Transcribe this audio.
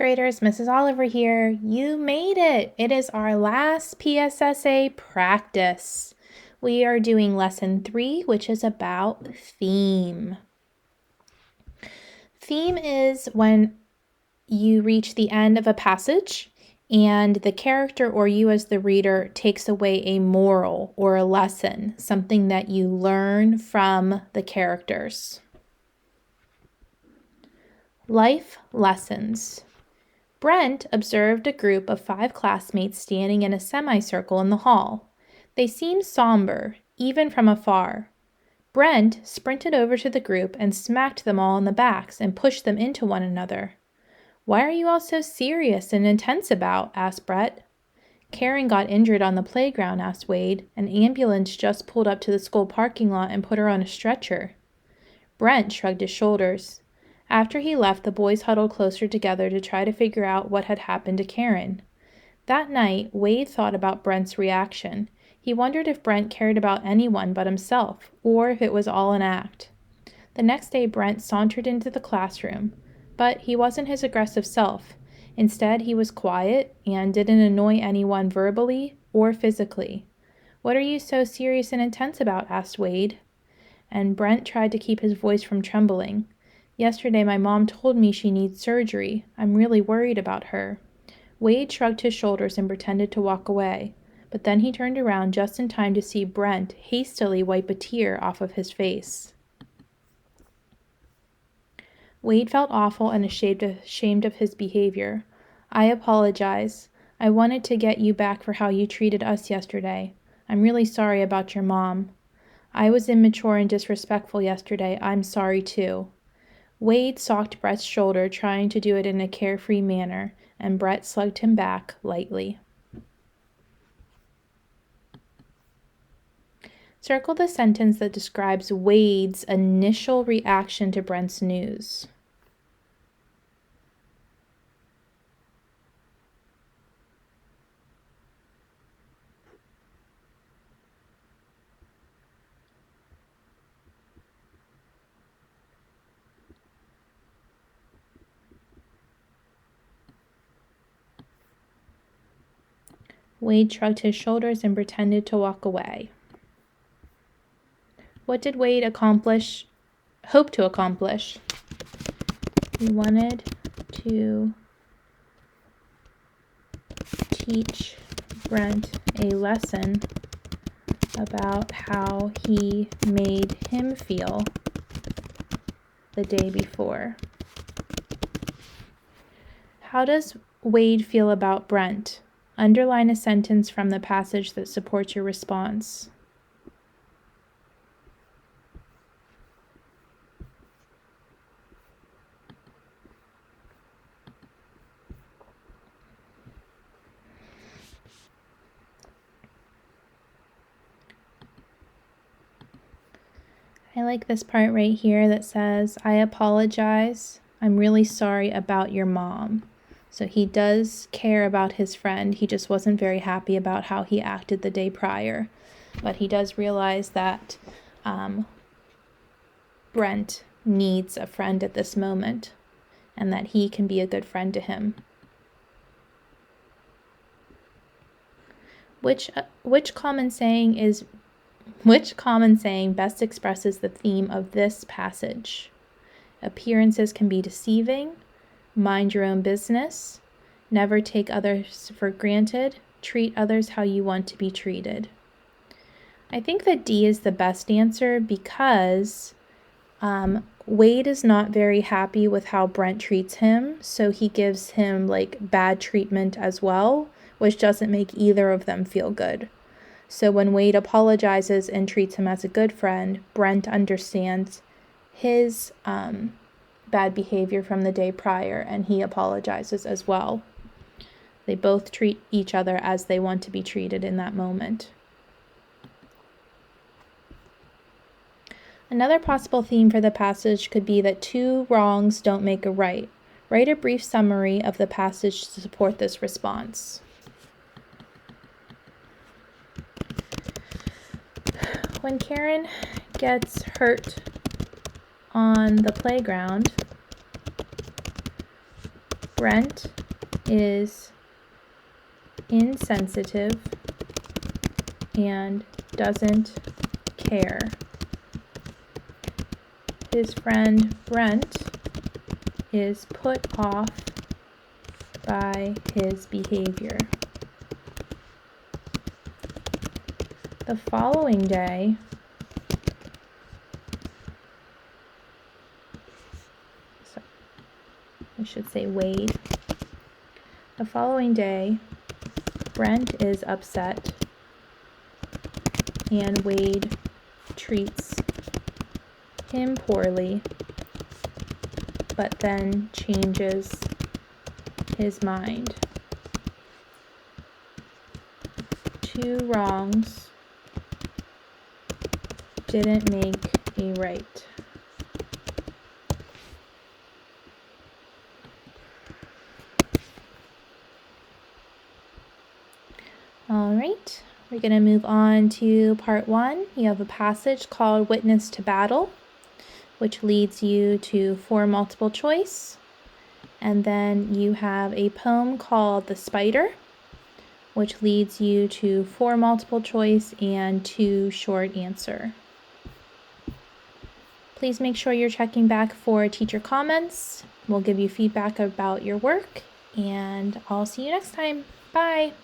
Graders, Mrs. Oliver here. You made it. It is our last PSSA practice. We are doing lesson 3, which is about theme. Theme is when you reach the end of a passage and the character or you as the reader takes away a moral or a lesson, something that you learn from the characters. Life lessons. Brent observed a group of 5 classmates standing in a semicircle in the hall. They seemed somber, even from afar. Brent sprinted over to the group and smacked them all on the backs and pushed them into one another. "Why are you all so serious and intense about?" asked Brett. "Karen got injured on the playground," asked Wade. "An ambulance just pulled up to the school parking lot and put her on a stretcher." Brent shrugged his shoulders. After he left, the boys huddled closer together to try to figure out what had happened to Karen. That night, Wade thought about Brent's reaction. He wondered if Brent cared about anyone but himself, or if it was all an act. The next day, Brent sauntered into the classroom, but he wasn't his aggressive self. Instead, he was quiet and didn't annoy anyone verbally or physically. "What are you so serious and intense about?" asked Wade. And Brent tried to keep his voice from trembling. "Yesterday, my mom told me she needs surgery. I'm really worried about her." Wade shrugged his shoulders and pretended to walk away, but then he turned around just in time to see Brent hastily wipe a tear off of his face. Wade felt awful and ashamed of his behavior. "I apologize. I wanted to get you back for how you treated us yesterday. I'm really sorry about your mom. I was immature and disrespectful yesterday. I'm sorry too." Wade socked Brett's shoulder, trying to do it in a carefree manner, and Brett slugged him back lightly. Circle the sentence that describes Wade's initial reaction to Brent's news. Wade shrugged his shoulders and pretended to walk away. What did Wade hope to accomplish? He wanted to teach Brent a lesson about how he made him feel the day before. How does Wade feel about Brent? Underline a sentence from the passage that supports your response. I like this part right here that says, "I apologize. I'm really sorry about your mom." So he does care about his friend. He just wasn't very happy about how he acted the day prior. But he does realize that Brent needs a friend at this moment and that he can be a good friend to him. Which common saying best expresses the theme of this passage? Appearances can be deceiving. Mind your own business. Never take others for granted. Treat others how you want to be treated. I think that D is the best answer because Wade is not very happy with how Brent treats him, so he gives him bad treatment as well, which doesn't make either of them feel good. So when Wade apologizes and treats him as a good friend, Brent understands his bad behavior from the day prior, and he apologizes as well. They both treat each other as they want to be treated in that moment. Another possible theme for the passage could be that 2 wrongs don't make a right. Write a brief summary of the passage to support this response. When Karen gets hurt on the playground, Brent is insensitive and doesn't care. His friend Brent is put off by his behavior. The following day, I should say Wade. The following day, Brent is upset and Wade treats him poorly, but then changes his mind. Two wrongs didn't make a right. All right, we're going to move on to part 1. You have a passage called Witness to Battle, which leads you to 4 multiple choice. And then you have a poem called The Spider, which leads you to 4 multiple choice and 2 short answer. Please make sure you're checking back for teacher comments. We'll give you feedback about your work, and I'll see you next time. Bye!